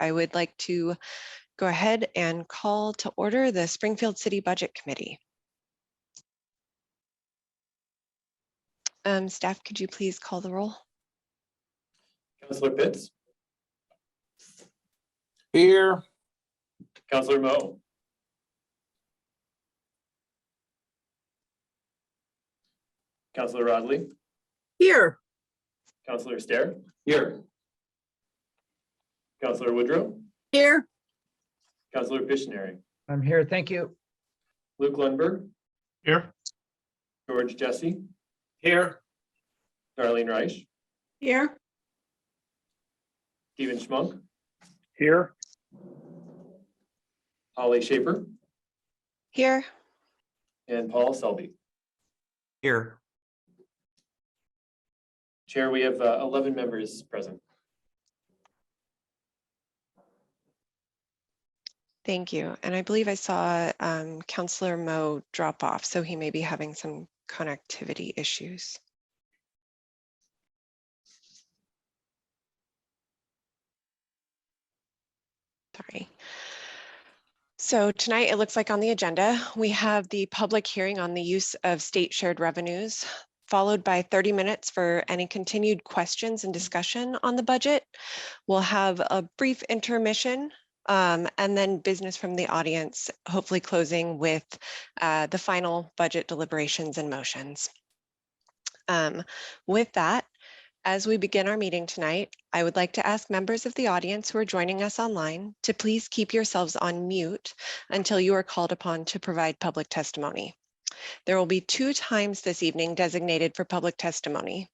I would like to go ahead and call to order the Springfield City Budget Committee. Staff, could you please call the roll? Councillor Pitts. Here. Councillor Moe. Councillor Rodley. Here. Councillor Stair. Here. Councillor Woodrow. Here. Councillor Pictionary. I'm here. Thank you. Luke Lundberg. Here. George Jesse. Here. Darlene Reich. Here. Stephen Schmunk. Here. Holly Schaefer. Here. And Paul Selby. Here. Chair, we have 11 members present. Thank you. And I believe I saw Councillor Moe drop off, so he may be having some connectivity issues. Sorry. So tonight, it looks like on the agenda, we have the public hearing on the use of state shared revenues, followed by 30 minutes for any continued questions and discussion on the budget. We'll have a brief intermission and then business from the audience, hopefully closing with the final budget deliberations and motions. With that, as we begin our meeting tonight, I would like to ask members of the audience who are joining us online to please keep yourselves on mute until you are called upon to provide public testimony. There will be 2 times this evening designated for public testimony.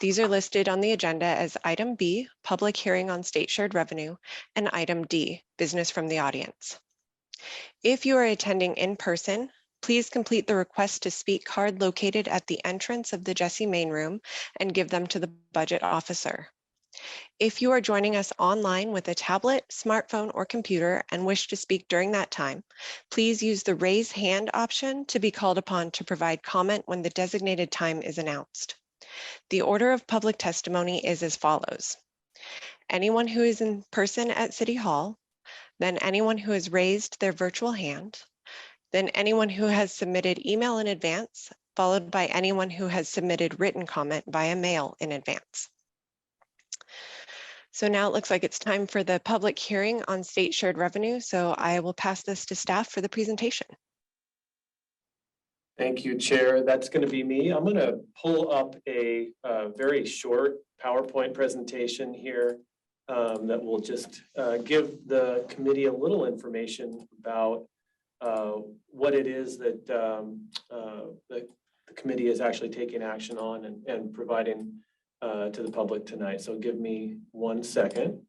These are listed on the agenda as item B, public hearing on state shared revenue, and item D, business from the audience. If you are attending in person, please complete the request to speak card located at the entrance of the Jesse main room and give them to the budget officer. If you are joining us online with a tablet, smartphone, or computer and wish to speak during that time, please use the raise hand option to be called upon to provide comment when the designated time is announced. The order of public testimony is as follows. Anyone who is in person at City Hall, then anyone who has raised their virtual hand, then anyone who has submitted email in advance, followed by anyone who has submitted written comment via mail in advance. So now it looks like it's time for the public hearing on state shared revenue. So I will pass this to staff for the presentation. Thank you, Chair. That's going to be me. I'm going to pull up a very short PowerPoint presentation here that will just give the committee a little information about what it is that the committee is actually taking action on and providing to the public tonight. So give me 1 second.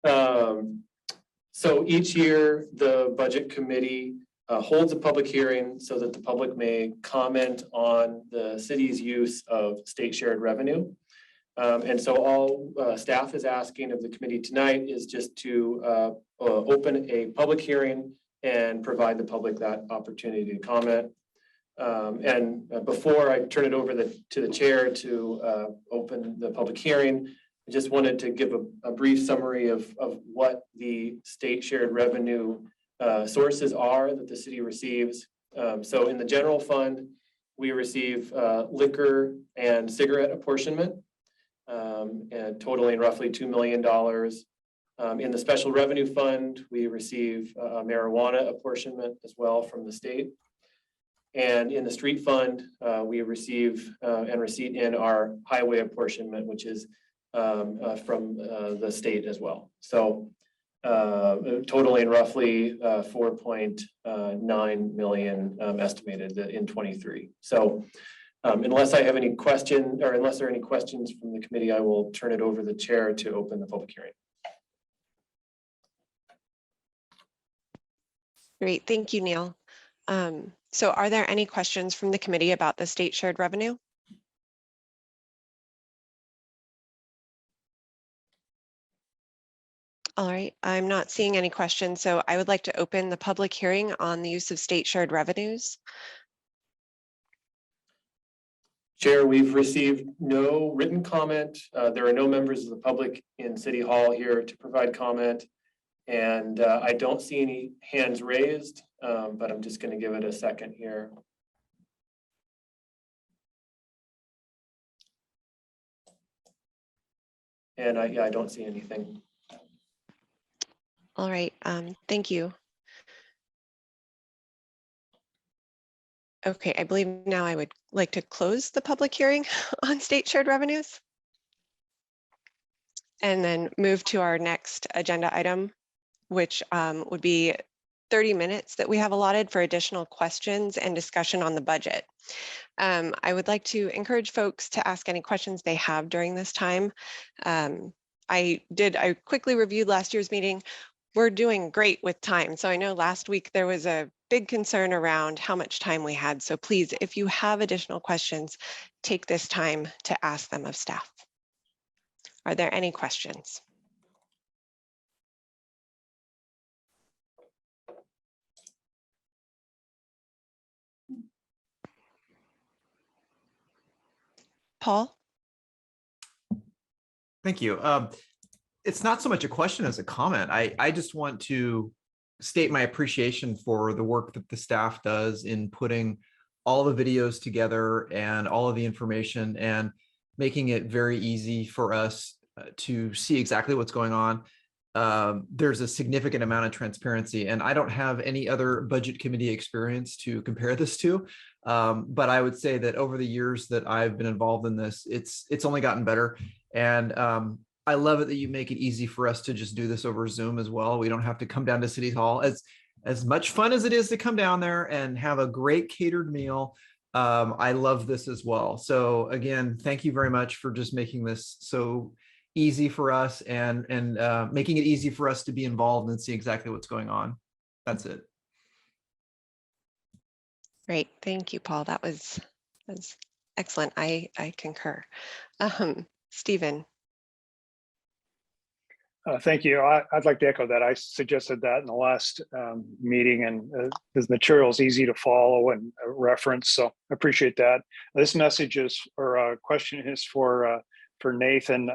So each year, the Budget Committee holds a public hearing so that the public may comment on the city's use of state shared revenue. And so all staff is asking of the committee tonight is just to open a public hearing and provide the public that opportunity to comment. And before I turn it over to the chair to open the public hearing, I just wanted to give a brief summary of what the state shared revenue sources are that the city receives. So in the general fund, we receive liquor and cigarette apportionment, and totaling roughly $2 million. In the special revenue fund, we receive marijuana apportionment as well from the state. And in the street fund, we receive and receipt in our highway apportionment, which is from the state as well. So totaling roughly 4.9 million estimated in 23. So unless I have any question, or unless there are any questions from the committee, I will turn it over to the chair to open the public hearing. Great, thank you, Neil. So are there any questions from the committee about the state shared revenue? All right, I'm not seeing any questions, so I would like to open the public hearing on the use of state shared revenues. Chair, we've received no written comment. There are no members of the public in City Hall here to provide comment. And I don't see any hands raised, but I'm just going to give it a second here. And I don't see anything. All right, thank you. Okay, I believe now I would like to close the public hearing on state shared revenues and then move to our next agenda item, which would be 30 minutes that we have allotted for additional questions and discussion on the budget. I would like to encourage folks to ask any questions they have during this time. I quickly reviewed last year's meeting. We're doing great with time. So I know last week there was a big concern around how much time we had. So please, if you have additional questions, take this time to ask them of staff. Are there any questions? Paul? Thank you. It's not so much a question as a comment. I just want to state my appreciation for the work that the staff does in putting all the videos together and all of the information and making it very easy for us to see exactly what's going on. There's a significant amount of transparency, and I don't have any other budget committee experience to compare this to. But I would say that over the years that I've been involved in this, it's only gotten better. And I love it that you make it easy for us to just do this over Zoom as well. We don't have to come down to City Hall. As much fun as it is to come down there and have a great catered meal, I love this as well. So again, thank you very much for just making this so easy for us and making it easy for us to be involved and see exactly what's going on. That's it. Great, thank you, Paul. That's excellent. I concur. Stephen. Thank you. I'd like to echo that. I suggested that in the last meeting, and the material is easy to follow and reference. So I appreciate that. This message is, or question is for Nathan.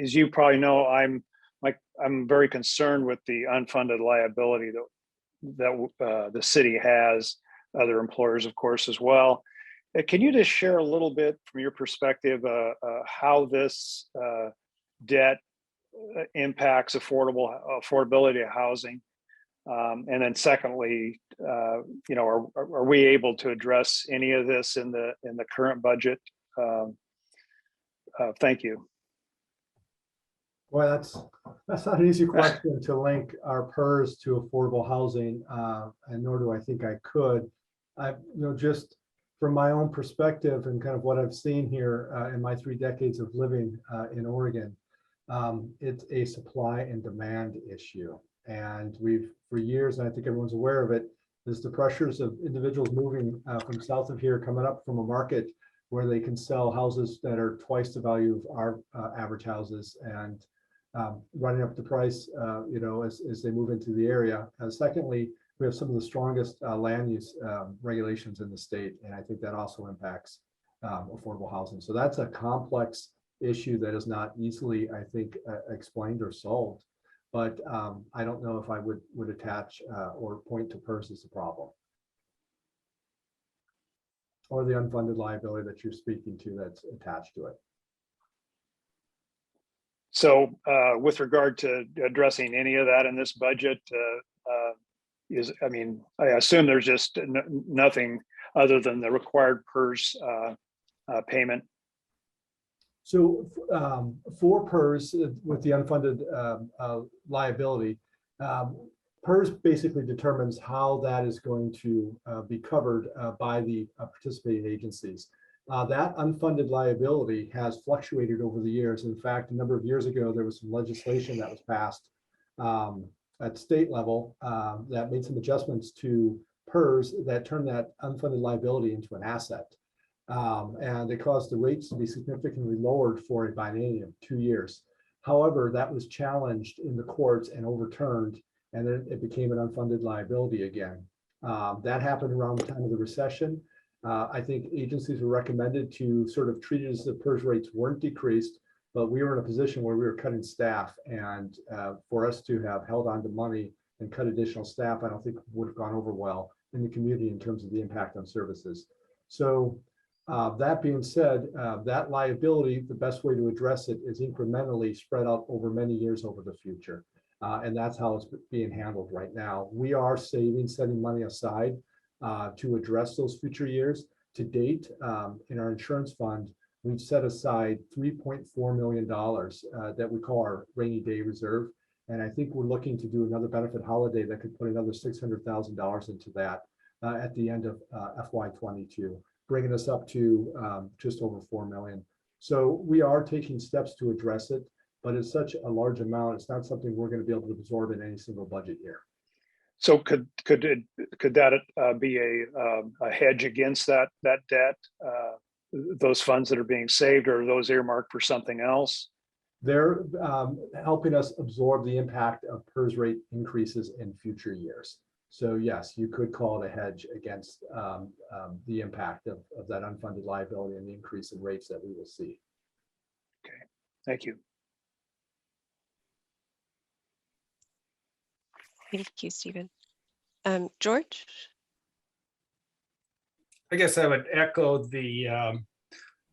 As you probably know, I'm very concerned with the unfunded liability that the city has. Other employers, of course, as well. Can you just share a little bit from your perspective how this debt impacts affordability of housing, and then secondly, are we able to address any of this in the current budget? Thank you. Well, that's not an easy question to link our PERS to affordable housing, and nor do I think I could. Just from my own perspective and kind of what I've seen here in my 3 decades of living in Oregon, it's a supply and demand issue. And we've, for years, and I think everyone's aware of it, is the pressures of individuals moving from south of here, coming up from a market where they can sell houses that are twice the value of our average houses, and running up the price, as they move into the area. Secondly, we have some of the strongest land use regulations in the state, and I think that also impacts affordable housing. So that's a complex issue that is not easily, I think, explained or solved. But I don't know if I would attach or point to PERS as a problem, or the unfunded liability that you're speaking to that's attached to it. So with regard to addressing any of that in this budget, I assume there's just nothing other than the required PERS payment. So for PERS, with the unfunded liability, PERS basically determines how that is going to be covered by the participating agencies. That unfunded liability has fluctuated over the years. In fact, a number of years ago, there was some legislation that was passed at state level that made some adjustments to PERS that turned that unfunded liability into an asset. And it caused the rates to be significantly lowered for a biennium, 2 years. However, that was challenged in the courts and overturned, and then it became an unfunded liability again. That happened around the time of the recession. I think agencies were recommended to sort of treat it as the PERS rates weren't decreased, but we were in a position where we were cutting staff, and for us to have held on to money and cut additional staff, I don't think would have gone over well in the community in terms of the impact on services. So that being said, that liability, the best way to address it is incrementally spread out over many years over the future. And that's how it's being handled right now. We are setting money aside to address those future years. To date, in our insurance fund, we've set aside $3.4 million that we call our rainy day reserve. And I think we're looking to do another benefit holiday that could put another $600,000 into that at the end of FY22, bringing us up to just over 4 million. So we are taking steps to address it, but it's such a large amount. It's not something we're going to be able to absorb in any single budget year. So could that be a hedge against that debt? Those funds that are being saved, or are those earmarked for something else? They're helping us absorb the impact of PERS rate increases in future years. So yes, you could call it a hedge against the impact of that unfunded liability and the increase in rates that we will see. Okay, thank you. Thank you, Stephen. George? I guess I would echo the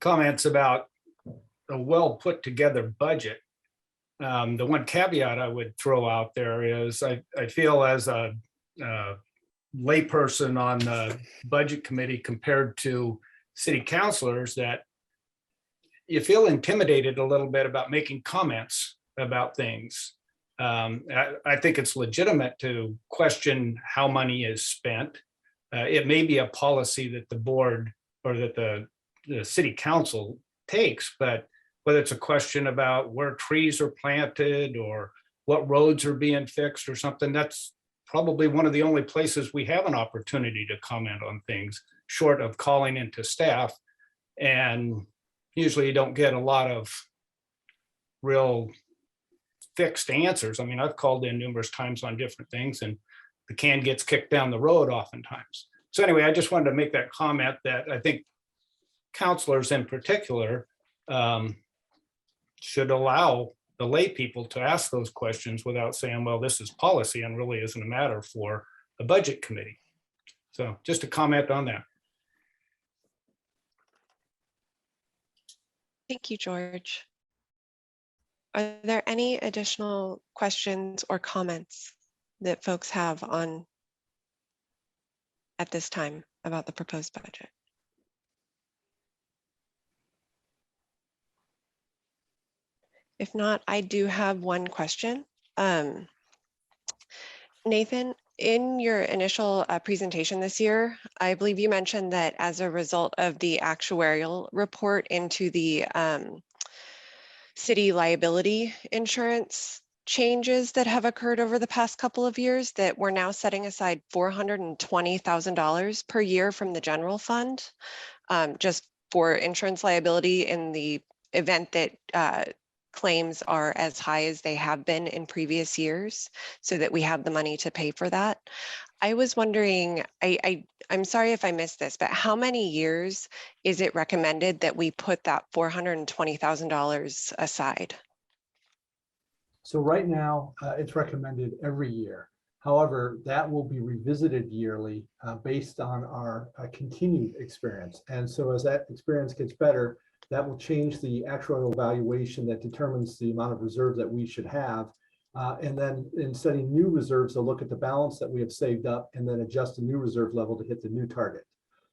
comments about a well put together budget. The one caveat I would throw out there is I feel as a layperson on the budget committee compared to city councilors that you feel intimidated a little bit about making comments about things. I think it's legitimate to question how money is spent. It may be a policy that the board or that the city council takes, but whether it's a question about where trees are planted or what roads are being fixed or something, that's probably one of the only places we have an opportunity to comment on things, short of calling into staff. And usually you don't get a lot of real fixed answers. I mean, I've called in numerous times on different things and the can gets kicked down the road oftentimes. So anyway, I just wanted to make that comment that I think counselors in particular should allow the lay people to ask those questions without saying, well, this is policy and really isn't a matter for a budget committee. So just a comment on that. Thank you, George. Are there any additional questions or comments that folks have on at this time about the proposed budget? If not, I do have one question. Nathan, in your initial presentation this year, I believe you mentioned that as a result of the actuarial report into the city liability insurance changes that have occurred over the past couple of years, that we're now setting aside $420,000 per year from the general fund just for insurance liability in the event that claims are as high as they have been in previous years, so that we have the money to pay for that. I was wondering, I'm sorry if I missed this, but how many years is it recommended that we put that $420,000 aside? So right now, it's recommended every year. However, that will be revisited yearly based on our continued experience. And so as that experience gets better, that will change the actuarial valuation that determines the amount of reserves that we should have. And then in setting new reserves, they'll look at the balance that we have saved up and then adjust the new reserve level to hit the new target.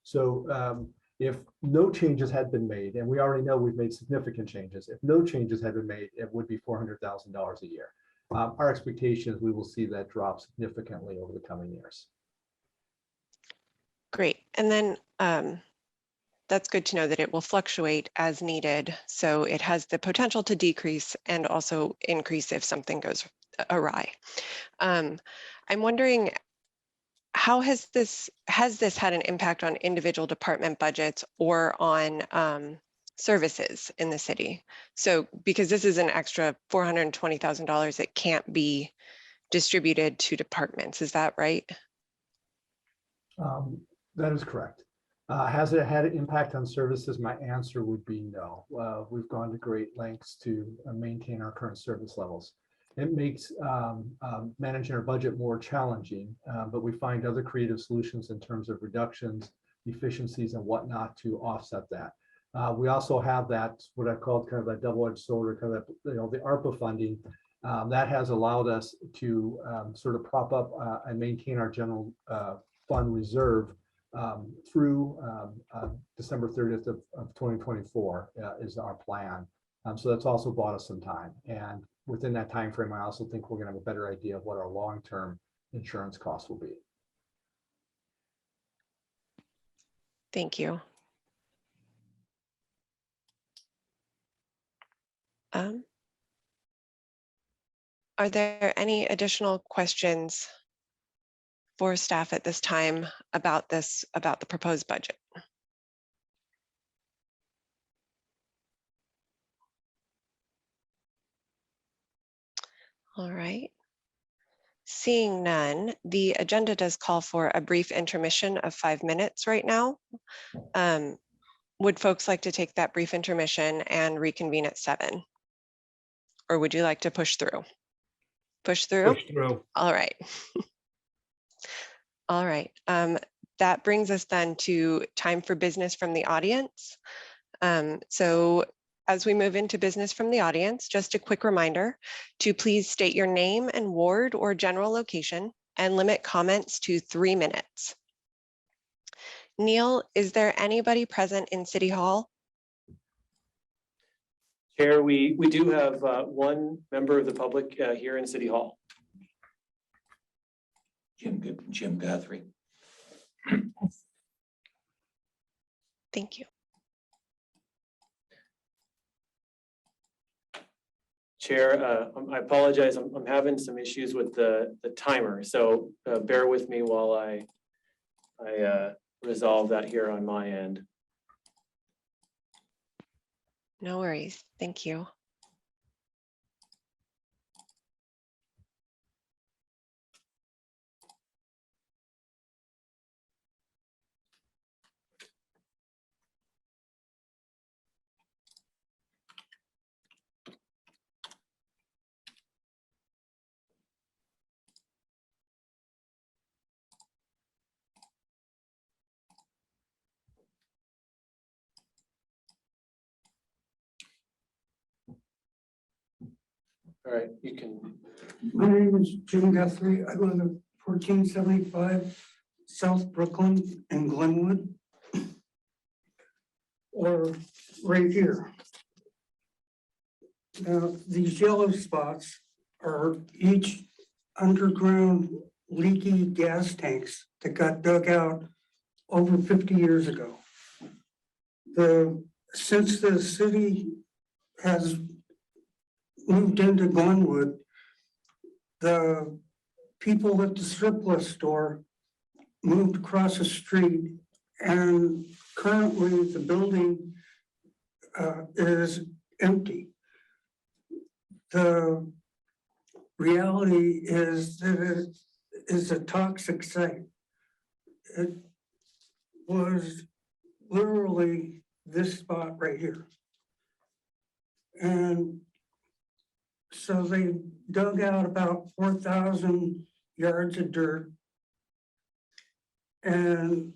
So if no changes had been made, and we already know we've made significant changes, if no changes had been made, it would be $400,000 a year. Our expectation is we will see that drop significantly over the coming years. Great. And then that's good to know that it will fluctuate as needed. So it has the potential to decrease and also increase if something goes awry. I'm wondering, how has this had an impact on individual department budgets or on services in the city? So because this is an extra $420,000 that can't be distributed to departments, is that right? That is correct. Has it had an impact on services? My answer would be no. We've gone to great lengths to maintain our current service levels. It makes managing our budget more challenging, but we find other creative solutions in terms of reductions, efficiencies, and whatnot to offset that. We also have that, what I called kind of a double-edged sword, or kind of, the ARPA funding that has allowed us to sort of prop up and maintain our general fund reserve through December 30th of 2024 is our plan. So that's also bought us some time. And within that time frame, I also think we're going to have a better idea of what our long-term insurance costs will be. Thank you. Are there any additional questions for staff at this time about the proposed budget? All right. Seeing none, the agenda does call for a brief intermission of 5 minutes right now. Would folks like to take that brief intermission and reconvene at 7? Or would you like to push through? Push through? Push through. All right. All right. That brings us then to time for business from the audience. So as we move into business from the audience, just a quick reminder to please state your name and ward or general location and limit comments to 3 minutes. Neil, is there anybody present in City Hall? Chair, we do have one member of the public here in City Hall. Jim Guthrie. Thank you. Chair, I apologize. I'm having some issues with the timer, so bear with me while I resolve that here on my end. No worries. Thank you. All right, you can. My name is Jim Guthrie. I live at 1475 South Brooklyn in Glenwood, or right here. Now, these yellow spots are each underground leaky gas tanks that got dug out over 50 years ago. Since the city has moved into Glenwood, the people at the surplus store moved across the street, and currently the building is empty. The reality is that it is a toxic site. It was literally this spot right here. And so they dug out about 4,000 yards of dirt. And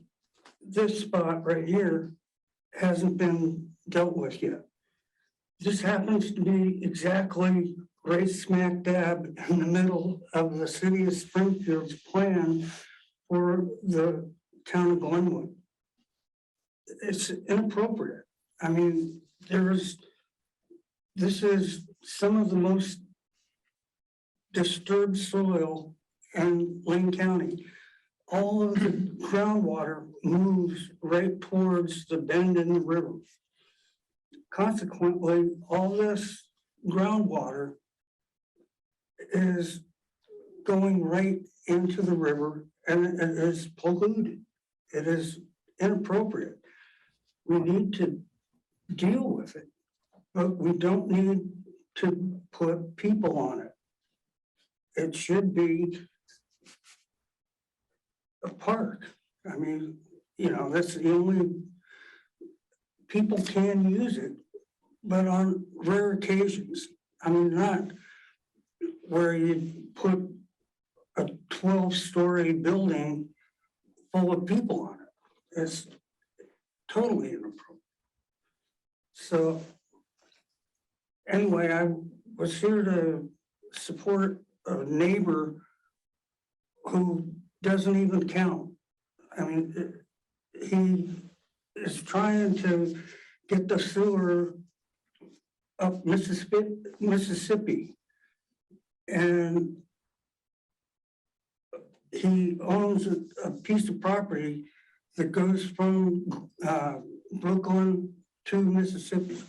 this spot right here hasn't been dealt with yet. This happens to be exactly right smack dab in the middle of the city of Springfield's plan for the town of Glenwood. It's inappropriate. I mean, this is some of the most disturbed soil in Lane County. All of the groundwater moves right towards the bend in the river. Consequently, all this groundwater is going right into the river, and it is polluted. It is inappropriate. We need to deal with it, but we don't need to put people on it. It should be a park. I mean, you know, that's the only, people can use it, but on rare occasions. I mean, not where you put a 12-story building full of people on it. It's totally inappropriate. So anyway, I was here to support a neighbor who doesn't even count. I mean, he is trying to get the sewer up Mississippi. And he owns a piece of property that goes from Brooklyn to Mississippi.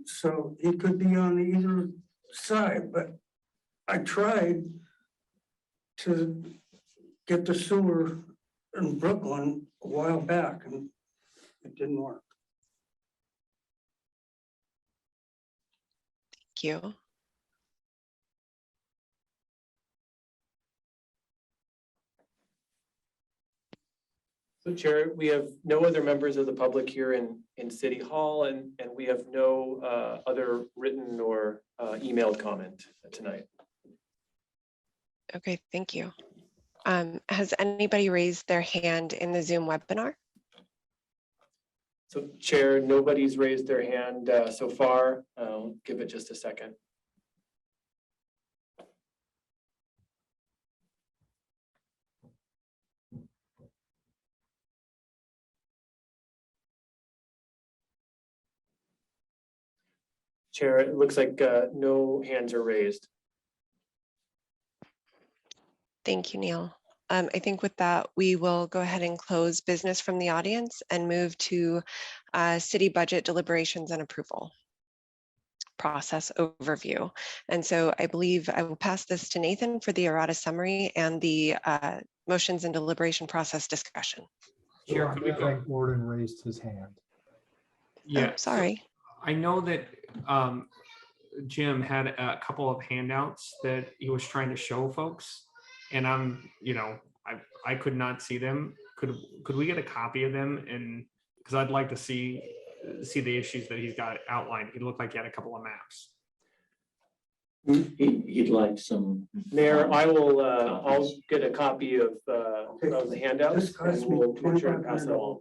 So he could be on either side, but I tried to get the sewer in Brooklyn a while back and it didn't work. Thank you. So Chair, we have no other members of the public here in City Hall, and we have no other written or emailed comment tonight. Okay, thank you. Has anybody raised their hand in the Zoom webinar? So Chair, nobody's raised their hand so far. I'll give it just a second. Chair, it looks like no hands are raised. Thank you, Neil. I think with that, we will go ahead and close business from the audience and move to city budget deliberations and approval process overview. And so I believe I will pass this to Nathan for the errata summary and the motions and deliberation process discussion. Chair, I think Gordon raised his hand. Yeah, Oh, sorry. So I know that Jim had a couple of handouts that he was trying to show folks, and I could not see them. Could we get a copy of them? And because I'd like to see the issues that he's got outlined. He looked like he had a couple of maps. He'd like some. Mayor, I will. I'll get a copy of the handouts, and we'll make sure to pass it along.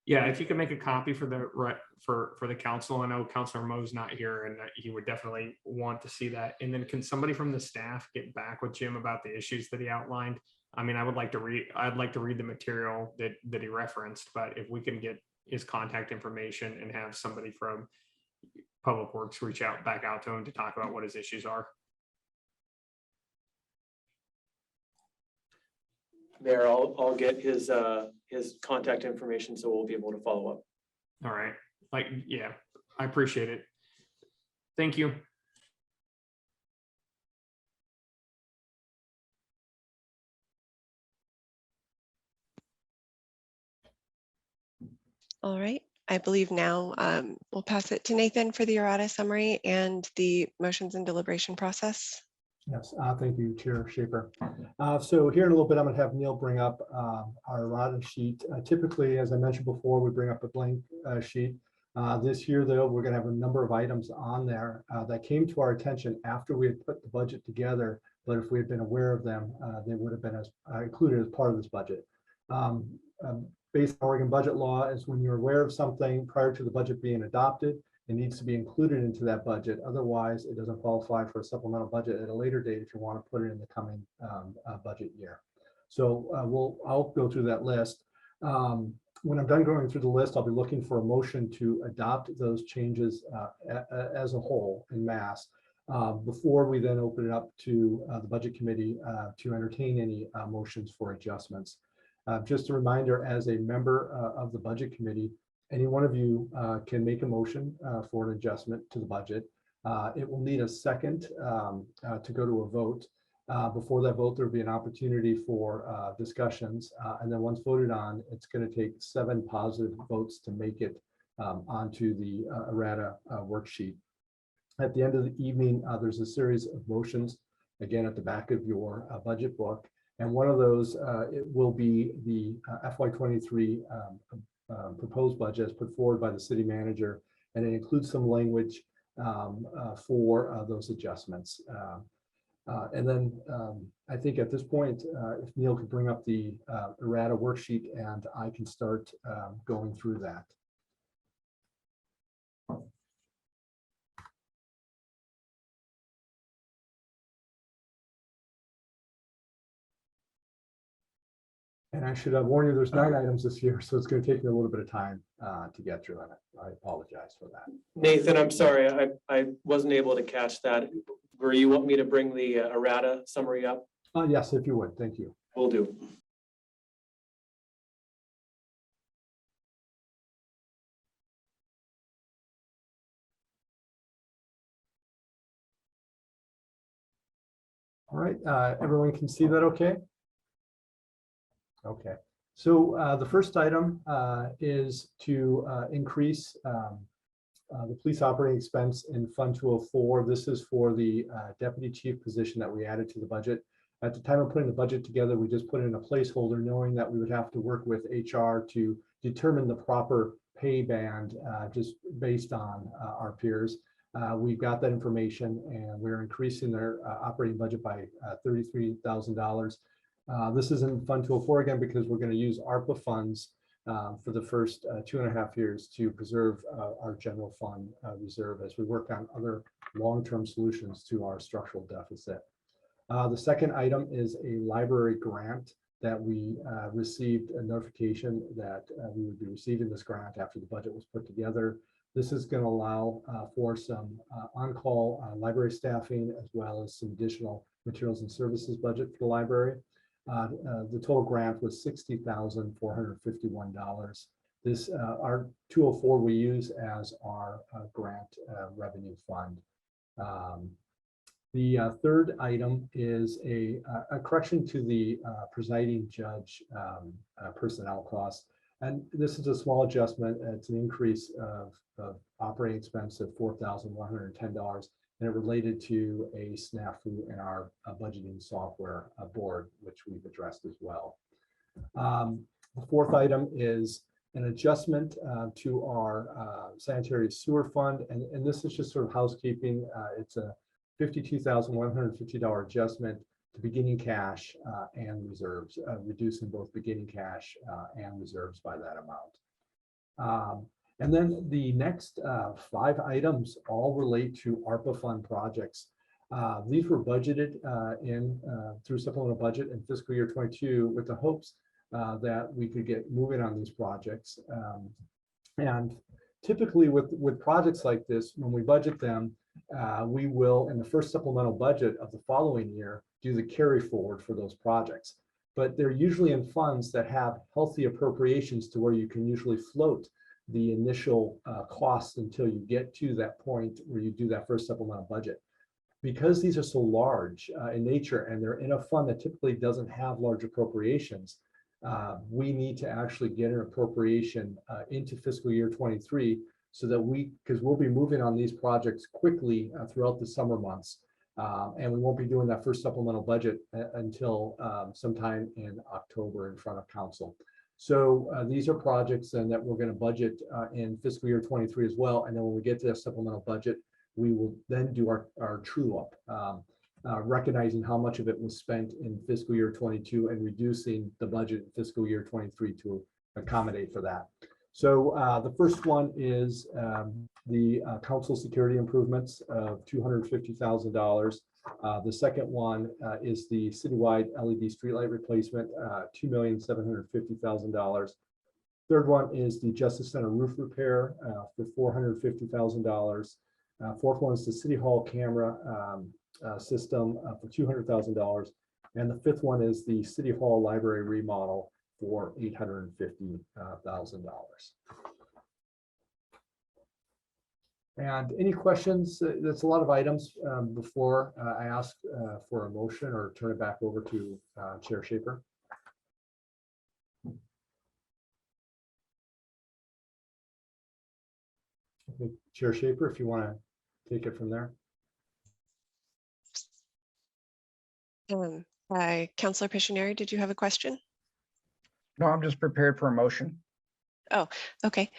Yeah, if you could make a copy for the council. I know Councilor Mo's not here, and he would definitely want to see that. And then can somebody from the staff get back with Jim about the issues that he outlined? I mean, I'd like to read the material that he referenced, but if we can get his contact information and have somebody from Public Works reach back out to him to talk about what his issues are. Mayor, I'll get his contact information, so we'll be able to follow up. All right. Yeah, I appreciate it. Thank you. All right. I believe now we'll pass it to Nathan for the errata summary and the motions and deliberation process. Yes, thank you, Chair Schaefer. So here in a little bit, I'm going to have Neil bring up our errata sheet. Typically, as I mentioned before, we bring up a blank sheet. This year, though, we're going to have a number of items on there that came to our attention after we had put the budget together. But if we had been aware of them, they would have been included as part of this budget. Based on Oregon budget law, is when you're aware of something prior to the budget being adopted, it needs to be included into that budget. Otherwise, it doesn't qualify for a supplemental budget at a later date if you want to put it in the coming budget year. So I'll go through that list. When I'm done going through the list, I'll be looking for a motion to adopt those changes as a whole in mass before we then open it up to the budget committee to entertain any motions for adjustments. Just a reminder, as a member of the budget committee, any one of you can make a motion for an adjustment to the budget. It will need a second to go to a vote. Before that vote, there will be an opportunity for discussions. And then once voted on, it's going to take 7 positive votes to make it onto the errata worksheet. At the end of the evening, there's a series of motions, again, at the back of your budget book. And one of those, it will be the FY23 proposed budget as put forward by the city manager, and it includes some language for those adjustments. And then I think at this point, if Neil could bring up the Errata worksheet, and I can start going through that. And I should warn you, there's 9 items this year, so it's going to take me a little bit of time to get through it. I apologize for that. Nathan, I'm sorry, I wasn't able to catch that. Were you want me to bring the Errata summary up? Yes, if you would, thank you. Will do. All right, everyone can see that okay? Okay, so the first item is to increase the police operating expense in Fund 204. This is for the deputy chief position that we added to the budget. At the time of putting the budget together, we just put in a placeholder knowing that we would have to work with HR to determine the proper pay band just based on our peers. We've got that information, and we're increasing their operating budget by $33,000. This is in Fund 204 again, because we're going to use ARPA funds for the first 2.5 years to preserve our general fund reserve as we work on other long-term solutions to our structural deficit. The second item is a library grant that we received a notification that we would be receiving this grant after the budget was put together. This is going to allow for some on-call library staffing, as well as some additional materials and services budget for the library. The total grant was $60,451. This our 204 we use as our grant revenue fund. The third item is a correction to the presiding judge personnel costs. And this is a small adjustment. It's an increase of operating expense of $4,110, and it related to a snafu in our budgeting software board, which we've addressed as well. The fourth item is an adjustment to our sanitary sewer fund, and this is just sort of housekeeping. It's a $52,150 adjustment to beginning cash and reserves, reducing both beginning cash and reserves by that amount. And then the next 5 items all relate to ARPA fund projects. These were budgeted through supplemental budget in fiscal year 22 with the hopes that we could get moving on these projects. And typically with projects like this, when we budget them, we will, in the first supplemental budget of the following year, do the carry forward for those projects. But they're usually in funds that have healthy appropriations to where you can usually float the initial costs until you get to that point where you do that first supplemental budget. Because these are so large in nature, and they're in a fund that typically doesn't have large appropriations, we need to actually get an appropriation into fiscal year 23 so that because we'll be moving on these projects quickly throughout the summer months. And we won't be doing that first supplemental budget until sometime in October in front of council. So these are projects then that we're going to budget in fiscal year 23 as well. And then when we get to that supplemental budget, we will then do our true up, recognizing how much of it was spent in fiscal year 22 and reducing the budget in fiscal year 23 to accommodate for that. So the first one is the council security improvements of $250,000. The second one is the citywide LED streetlight replacement, $2,750,000. Third one is the Justice Center roof repair for $450,000. Fourth one is the City Hall camera system for $200,000. And the fifth one is the City Hall library remodel for $850,000. And any questions? That's a lot of items. Before I ask for a motion or turn it back over to Chair Shaper. Okay, Chair Shaper, if you want to take it from there. Counselor Pictionary, did you have a question? No, I'm just prepared for a motion. Okay,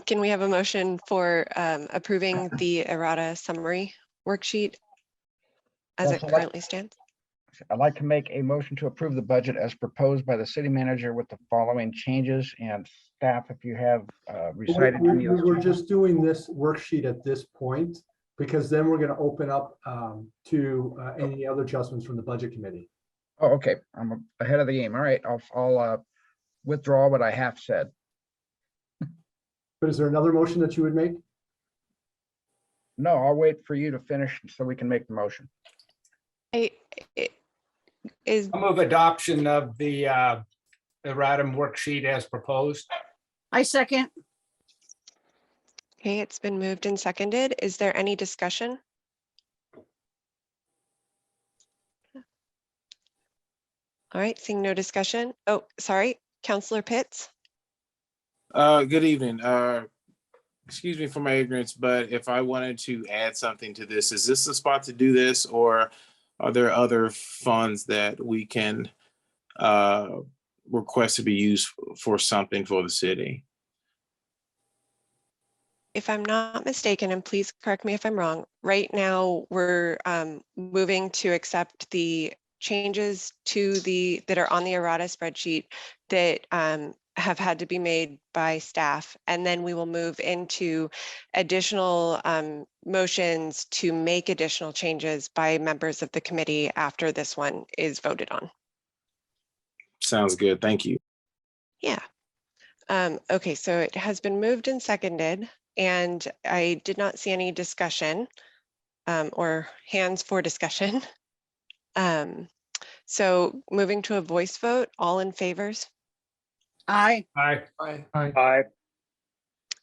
can we have a motion for approving the errata summary worksheet as Yes, it currently stands? I'd like to make a motion to approve the budget as proposed by the city manager with the following changes, and staff, if you have recited any of those We're changes. just doing this worksheet at this point, because then we're gonna open up to any other adjustments from the budget committee. Oh, okay, I'm ahead of the game. All right, I'll withdraw what I have said. But is there another motion that you would make? No, I'll wait for you to finish so we can make the motion. Is I'll move adoption of the errata worksheet as proposed. I second. okay, it's been moved and seconded. Is there any discussion? All right, seeing no discussion. Oh, sorry, Counselor Pitts. Good evening. Excuse me for my ignorance, but if I wanted to add something to this, is this the spot to do this, or are there other funds that we can request to be used for something for the city? If I'm not mistaken, and please correct me if I'm wrong, right now we're moving to accept the changes to that are on the errata spreadsheet that have had to be made by staff. And then we will move into additional motions to make additional changes by members of the committee after this one is voted on. Sounds good. Thank you. Yeah. Okay, so it has been moved and seconded, and I did not see any discussion or hands for discussion. So moving to a voice vote, all in favors, Aye. Aye. Aye.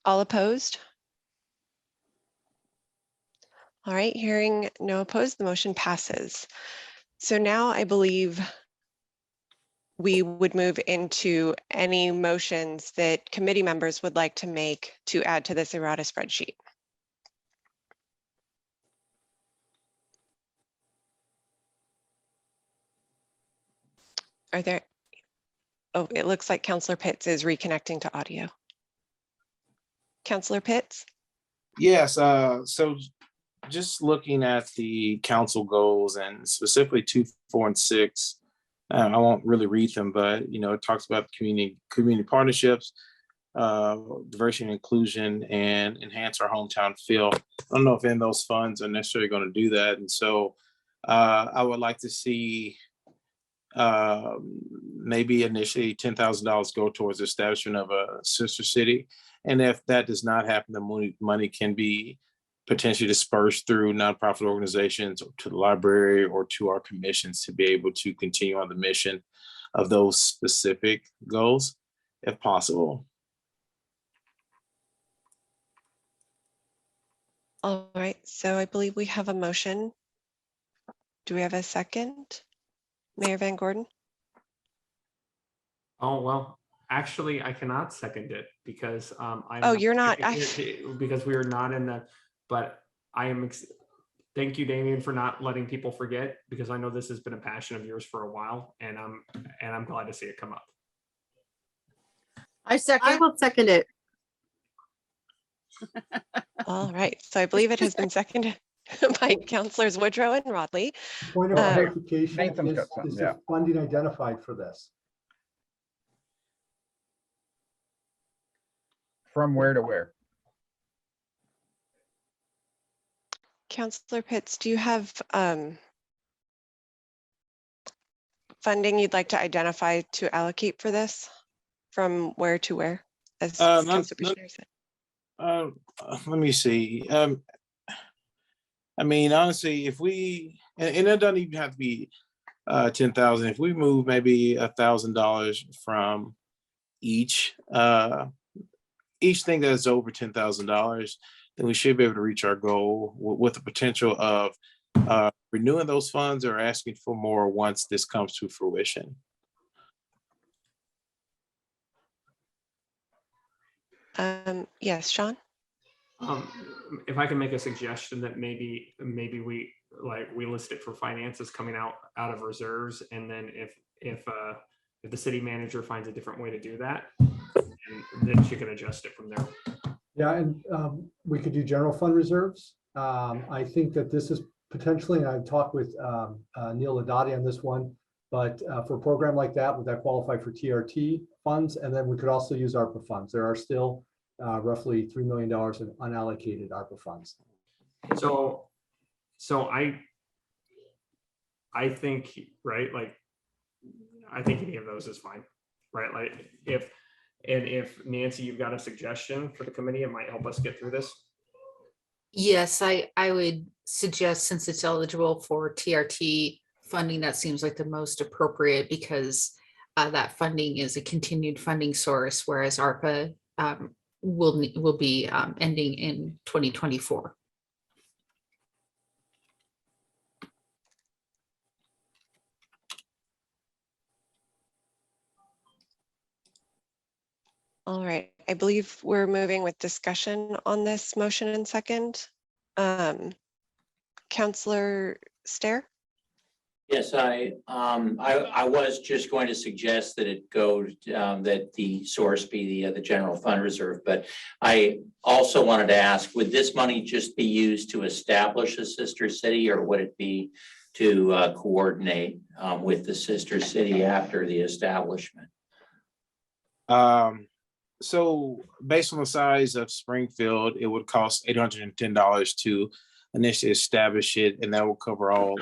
all opposed? All right, hearing no opposed, the motion passes. So now I believe we would move into any motions that committee members would like to make to add to this errata spreadsheet. Are there? Oh, it looks like Counselor Pitts is reconnecting to audio. Counselor Pitts? Yes. So just looking at the council goals and specifically 2, 4, and 6, I won't really read them, but it talks about community partnerships, diversity and inclusion, and enhance our hometown feel. I don't know if any of those funds are necessarily going to do that, and so I would like to see maybe initially $10,000 go towards the establishment of a sister city, and if that does not happen, the money can be potentially dispersed through nonprofit organizations to the library or to our commissions to be able to continue on the mission of those specific goals, if possible. All right, so I believe we have a motion. Do we have a second? Mayor Van Gordon? Oh, well, actually, I cannot second it because Oh, you're not. because we are not in the, but I am, thank you, Damien, for not letting people forget, because I know this has been a passion of yours for a while, and I'm glad to see it come up. I I second. will second it. All right, so I believe it has been seconded by Councilors Woodrow and Rodley. Point of clarification, Nathan's got something, is yeah. the funding identified for this? From where to where? Councilor Pitts, do you have funding you'd like to identify to allocate for this? From where to where, as Councilor Pictionary said? Let me see. I mean, honestly, if we, and it doesn't even have to be 10,000. If we move maybe $1,000 from each thing that is over $10,000, then we should be able to reach our goal with the potential of renewing those funds or asking for more once this comes to fruition. Yes, Sean? If I can make a suggestion that maybe we like we list it for finances coming out of reserves, and then if the city manager finds a different way to do that, then she can adjust it from there. Yeah, and we could do general fund reserves. I think that this is potentially, and I've talked with Neil Ladati on this one, but for a program like that, would that qualify for TRT funds? And then we could also use ARPA funds. There are still roughly $3 million in unallocated ARPA funds. So I think, right, like, I think any of those is fine, right? Like if Nancy, you've got a suggestion for the committee, it might help us get through this. Yes, I would suggest, since it's eligible for TRT funding, that seems like the most appropriate, because that funding is a continued funding source, whereas ARPA will be ending in 2024. All right, I believe we're moving with discussion on this motion and second. Counselor Stair? Yes, I was just going to suggest that it go, that the source be the general fund reserve, but I also wanted to ask, would this money just be used to establish a sister city, or would it be to coordinate with the sister city after the establishment? So based on the size of Springfield, it would cost $810 to initially establish it, and that will cover all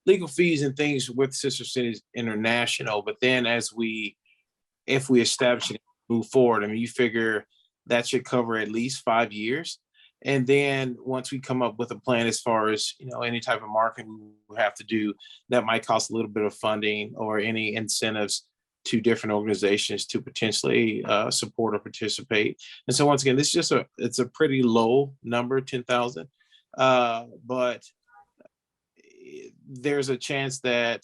legal fees and things with Sister Cities International. But then if we establish it, move forward, I mean, you figure that should cover at least 5 years. And then once we come up with a plan as far as, any type of marketing we have to do, that might cost a little bit of funding or any incentives to different organizations to potentially support or participate. And so once again, this is just it's a pretty low number, 10,000, but there's a chance that,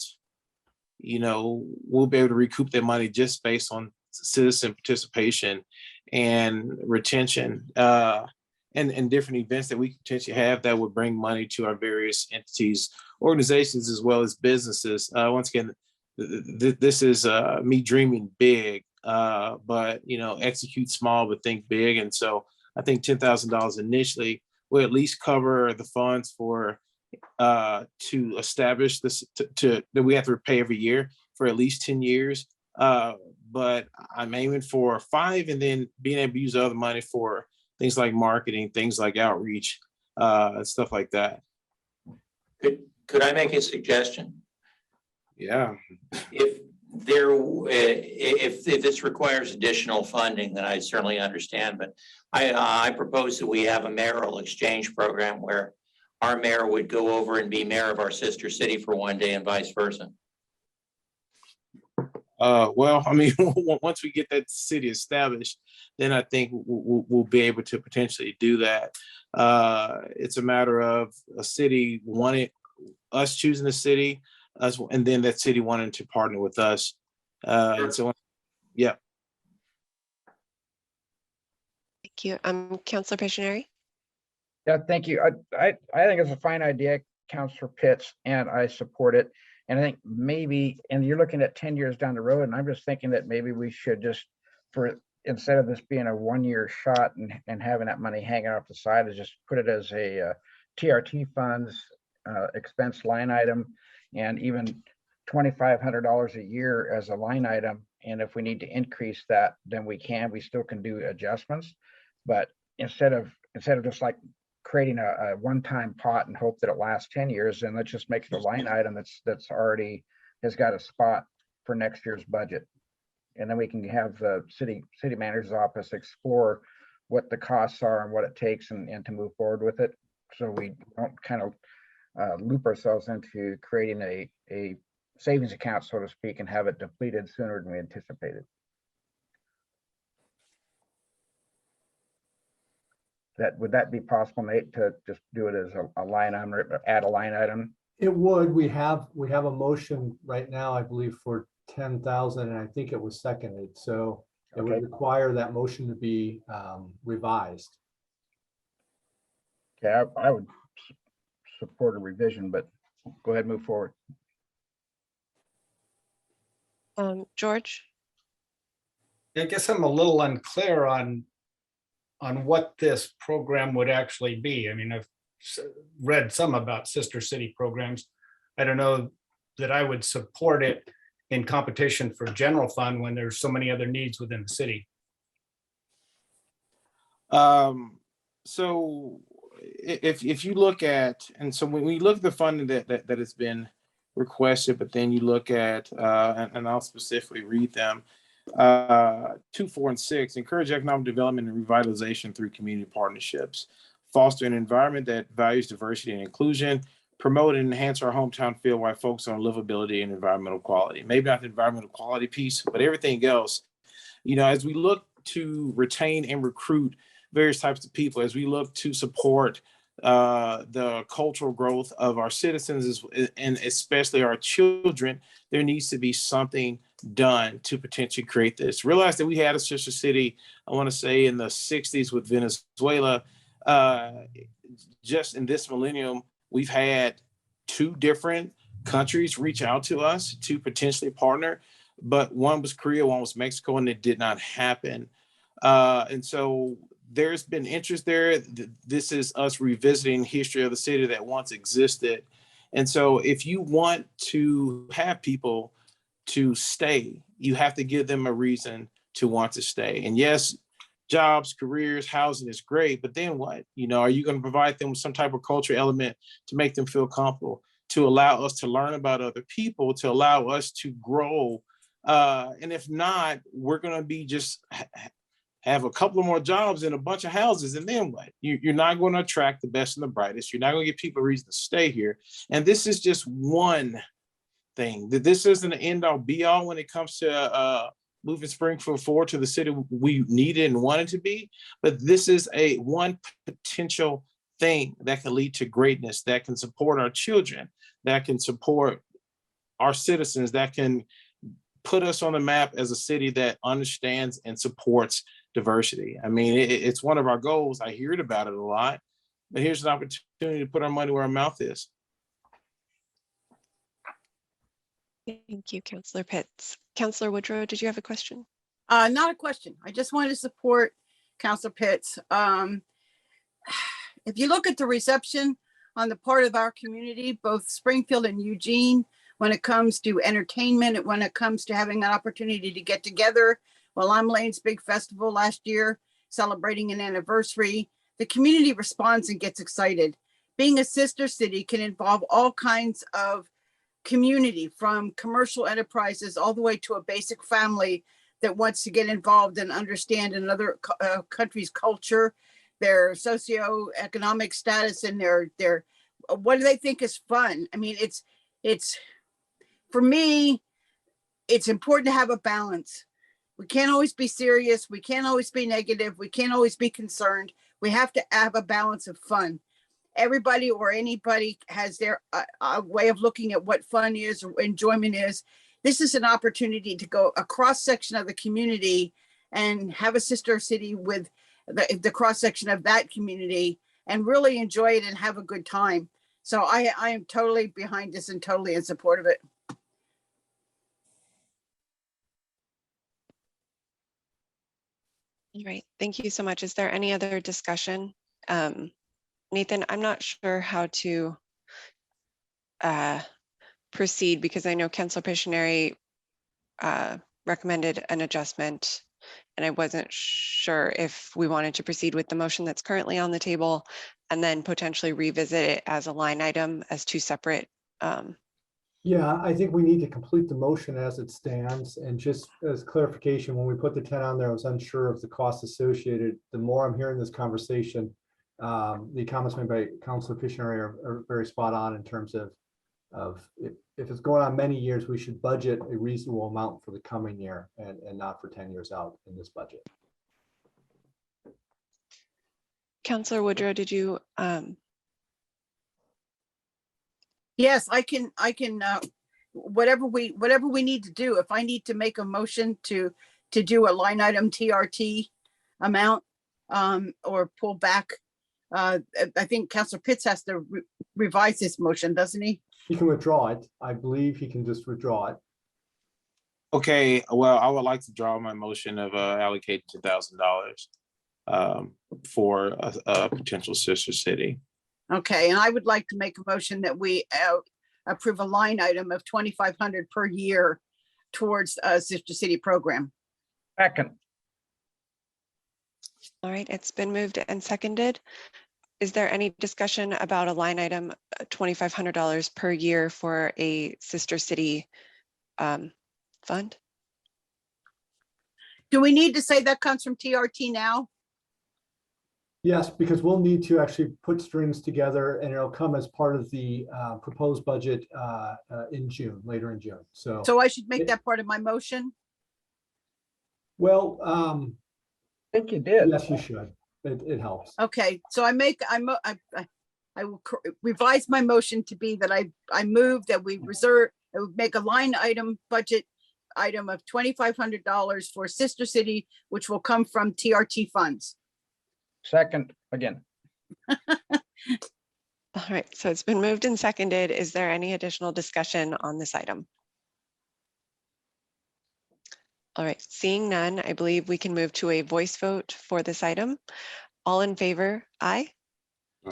we'll be able to recoup that money just based on citizen participation and retention, and different events that we potentially have that would bring money to our various entities, organizations, as well as businesses. Once again, this is me dreaming big, but execute small but think big. And so I think $10,000 initially will at least cover the funds for to establish this that we have to pay every year for at least 10 years. But I'm aiming for 5, and then being able to use other money for things like marketing, things like outreach, stuff like that. Could I make a suggestion? Yeah. If this requires additional funding, then I certainly understand, but I propose that we have a mayoral exchange program where our mayor would go over and be mayor of our sister city for one day and vice versa. Well, I mean, once we get that city established, then I think we'll be able to potentially do that. It's a matter of a city wanting us choosing the city, us, and then that city wanting to partner with us. And so, yeah. Thank you. Counselor Pictionary? Yeah, thank you. I think it's a fine idea, Councilor Pitts, and I support it. And I think maybe, and you're looking at 10 years down the road, and I'm just thinking that maybe we should just, instead of this being a 1-year shot and having that money hanging off the side, is just put it as a TRT funds expense line item, and even $2,500 a year as a line item. And if we need to increase that, then we still can do adjustments. But instead of just like creating a one-time pot and hope that it lasts 10 years, then let's just make it a line item that's already has got a spot for next year's budget. And then we can have the city manager's office explore what the costs are and what it takes and to move forward with it. So we don't kind of loop ourselves into creating a savings account, so to speak, and have it depleted sooner than we anticipated. Would that be possible, Nate, to just do it as a line item or add a line item? It would. We have a motion right now, I believe, for 10,000, and I think it was seconded. So it would require that motion to be revised. Okay, I would support a revision, but go ahead, move forward. George? I guess I'm a little unclear on what this program would actually be. I mean, I've read some about sister city programs. I don't know that I would support it in competition for general fund when there's so many other needs within the city. So if you look at, and so when we look at the funding that has been requested, but then you look at, and I'll specifically read them, 2, 4, and 6, encourage economic development and revitalization through community partnerships, foster an environment that values diversity and inclusion, promote and enhance our hometown feel while focusing on livability and environmental quality. Maybe not the environmental quality piece, but everything else. You know, as we look to retain and recruit various types of people, as we look to support the cultural growth of our citizens and especially our children, there needs to be something done to potentially create this. Realize that we had a sister city, I want to say in the 60s with Venezuela. Just in this millennium, we've had 2 different countries reach out to us to potentially partner, but one was Korea, one was Mexico, and it did not happen. And so there's been interest there. This is us revisiting history of the city that once existed. And so if you want to have people to stay, you have to give them a reason to want to stay. And yes, jobs, careers, housing is great, but then what? You know, are you going to provide them with some type of culture element to make them feel comfortable, to allow us to learn about other people, to allow us to grow? And if not, we're going to be just have a couple of more jobs and a bunch of houses, and then what? You're not going to attract the best and the brightest. You're not going to give people a reason to stay here. And this is just one thing. This isn't an end all be all when it comes to moving Springfield forward to the city we needed and wanted to be. But this is one potential thing that can lead to greatness, that can support our children, that can support our citizens, that can put us on the map as a city that understands and supports diversity. I mean, it's one of our goals. I hear about it a lot, but here's an opportunity to put our money where our mouth is. Thank you, Councillor Pitts. Councillor Woodrow, did you have a question? Not a question. I just wanted to support Councillor Pitts. If you look at the reception on the part of our community, both Springfield and Eugene, when it comes to entertainment and when it comes to having an opportunity to get together. Well, I'm Lane's big festival last year, celebrating an anniversary. The community responds and gets excited. Being a sister city can involve all kinds of community, from commercial enterprises all the way to a basic family that wants to get involved and understand another country's culture, their socioeconomic status, and their what do they think is fun. I mean, it's for me, it's important to have a balance. We can't always be serious. We can't always be negative. We can't always be concerned. We have to have a balance of fun. Everybody or anybody has their way of looking at what fun is or enjoyment is. This is an opportunity to go a cross section of the community and have a sister city with the cross section of that community and really enjoy it and have a good time. So I am totally behind this and totally in support of it. All right, thank you so much. Is there any other discussion? Nathan, I'm not sure how to proceed because I know Councilor Pictionary recommended an adjustment, and I wasn't sure if we wanted to proceed with the motion that's currently on the table and then potentially revisit it as a line item as 2 separate. Yeah, I think we need to complete the motion as it stands. And just as clarification, when we put the 10 on there, I was unsure of the cost associated. The more I'm hearing this conversation, the comments made by Councilor Pictionary are very spot on in terms of if it's going on many years, we should budget a reasonable amount for the coming year and not for 10 years out in this budget. Councilor Woodrow, did you? Yes, I can whatever we need to do. If I need to make a motion to do a line item TRT amount or pull back I think Councilor Pitts has to revise his motion, doesn't he? He can withdraw it. I believe he can just withdraw it. Okay, well, I would like to draw my motion of allocate $2,000 for a potential sister city. Okay, and I would like to make a motion that we approve a line item of 2,500 per year towards a sister city program. Second. All right, it's been moved and seconded. Is there any discussion about a line item, $2,500 per year for a sister city fund? Do we need to say that comes from TRT now? Yes, because we'll need to actually put strings together and it'll come as part of the proposed budget in June, later in June. So I should make that part of my motion? Well, I think you did. yes, you should. It helps. Okay, so I will revise my motion to be that I move that we make a line item budget item of $2,500 for sister city, which will come from TRT funds. Second again. All right, so it's been moved and seconded. Is there any additional discussion on this item? All right, seeing none, I believe we can move to a voice vote for this item. All in favor, aye.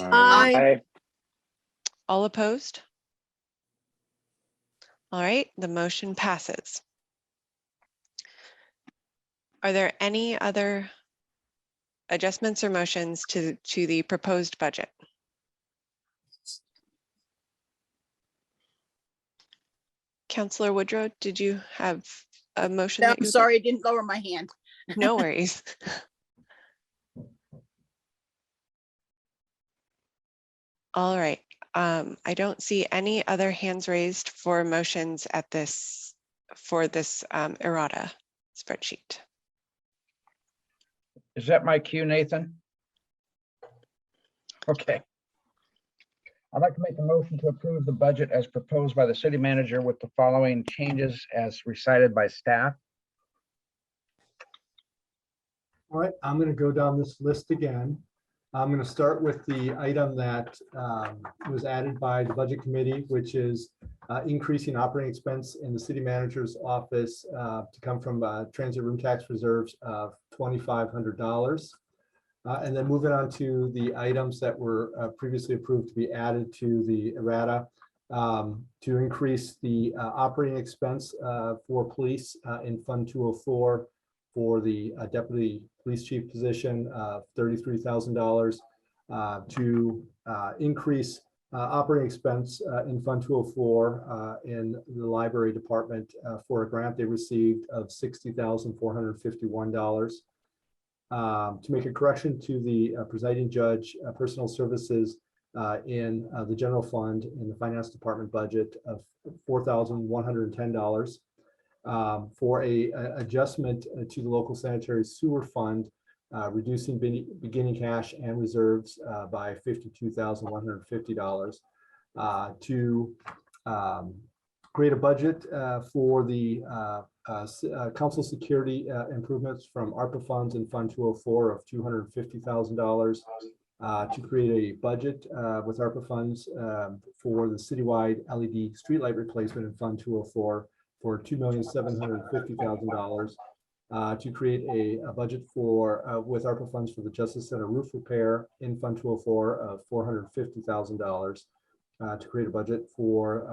Aye. All opposed? All right, the motion passes. Are there any other adjustments or motions to the proposed budget? Councillor Woodrow, did you have a motion? No, that I'm you- sorry, I didn't lower my hand. No worries. All right, I don't see any other hands raised for motions at this, for this errata spreadsheet. Is that my cue, Nathan? Okay. I'd like to make a motion to approve the budget as proposed by the city manager with the following changes as recited by staff. All right, I'm going to go down this list again. I'm going to start with the item that was added by the budget committee, which is increasing operating expense in the city manager's office to come from transit room tax reserves of $2,500. And then moving on to the items that were previously approved to be added to the errata to increase the operating expense for police in Fund 204 for the deputy police chief position of $33,000 to increase operating expense in Fund 204 in the library department for a grant they received of $60,451. To make a correction to the presiding judge personal services in the general fund in the finance department budget of $4,110 for a adjustment to the local sanitary sewer fund, reducing beginning cash and reserves by $52,150 to create a budget for the council security improvements from ARPA funds in Fund 204 of $250,000 to create a budget with ARPA funds for the citywide LED streetlight replacement in Fund 204 for $2,750,000 to create a budget for with ARPA funds for the Justice Center roof repair in Fund 204 of $450,000. To create a budget for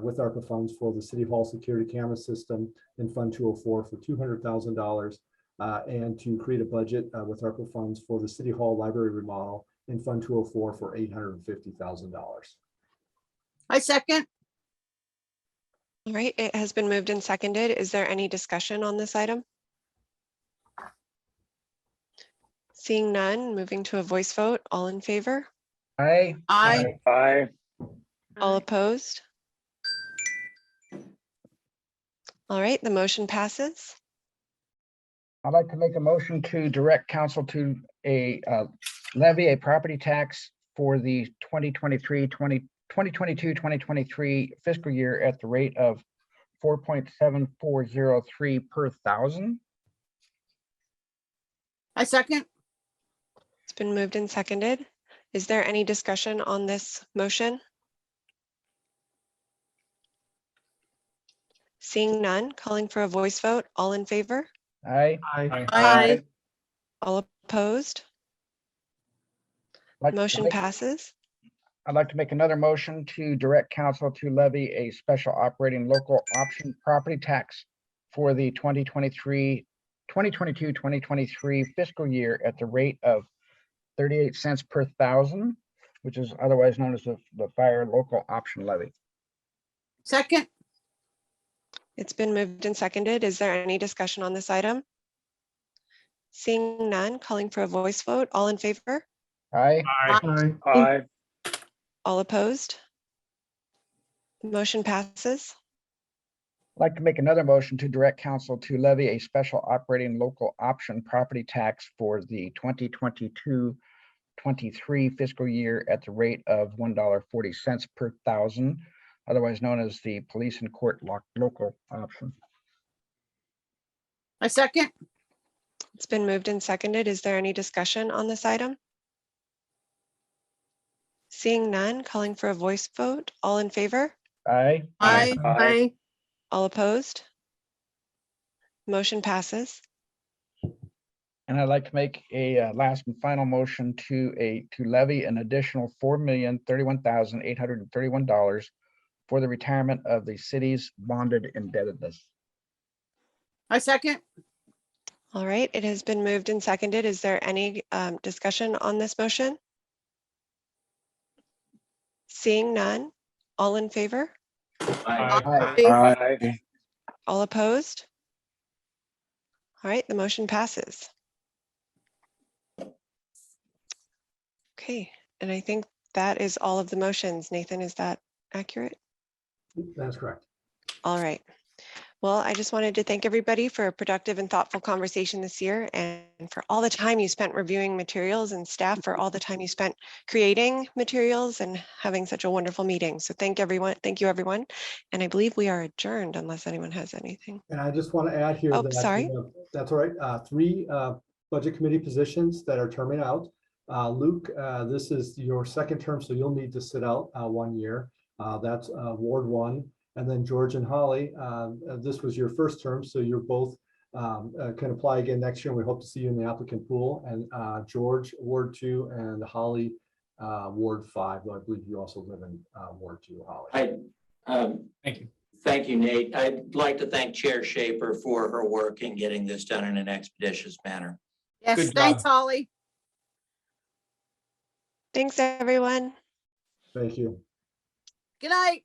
with ARPA funds for the City Hall security camera system in Fund 204 for $200,000 and to create a budget with ARPA funds for the City Hall library remodel in Fund 204 for $850,000. I second. All right, it has been moved and seconded. Is there any discussion on this item? Seeing none, moving to a voice vote. All in favor? Aye. Aye. Aye. All opposed? All right, the motion passes. I'd like to make a motion to direct council to levy a property tax for the 2022-2023 fiscal year at the rate of 4.7403 per thousand. I second. It's been moved and seconded. Is there any discussion on this motion? Seeing none, calling for a voice vote. All in favor? Aye. Aye. All opposed? Motion passes. I'd like to make another motion to direct council to levy a special operating local option property tax for the 2022-2023 fiscal year at the rate of 38 cents per thousand, which is otherwise known as the fire local option levy. Second. It's been moved and seconded. Is there any discussion on this item? Seeing none, calling for a voice vote. All in favor? Aye. Aye. Aye. All opposed? Motion passes. I'd like to make another motion to direct council to levy a special operating local option property tax for the 2022-23 fiscal year at the rate of $1.40 per thousand, otherwise known as the police and court local option. I second. It's been moved and seconded. Is there any discussion on this item? Seeing none, calling for a voice vote. All in favor? Aye. Aye. Aye. All opposed? Motion passes. And I'd like to make a last and final motion to levy an additional $4,031,831 for the retirement of the city's bonded indebtedness. I second. All right, it has been moved and seconded. Is there any discussion on this motion? Seeing none, all in favor? Aye. All opposed? All right, the motion passes. Okay, and I think that is all of the motions. Nathan, is that accurate? That's correct. All right. Well, I just wanted to thank everybody for a productive and thoughtful conversation this year and for all the time you spent reviewing materials, and staff for all the time you spent creating materials and having such a wonderful meeting. So thank you everyone. And I believe we are adjourned unless anyone has anything. And I just want to add here Oh, that, sorry. that's all right. 3 budget committee positions that are terming out. Luke, this is your second term, so you'll need to sit out 1 year. That's Ward 1. And then George and Holly, this was your first term, so you're both can apply again next year. And we hope to see you in the applicant pool. And George, Ward 2, and Holly, Ward 5. Though I believe you also live in Ward 2, Holly. Thank you. Thank you, Nate. I'd like to thank Chair Shaper for her work in getting this done in an expeditious manner. Yes, Good thanks, job. Holly. Thanks, everyone. Thank you. Good night.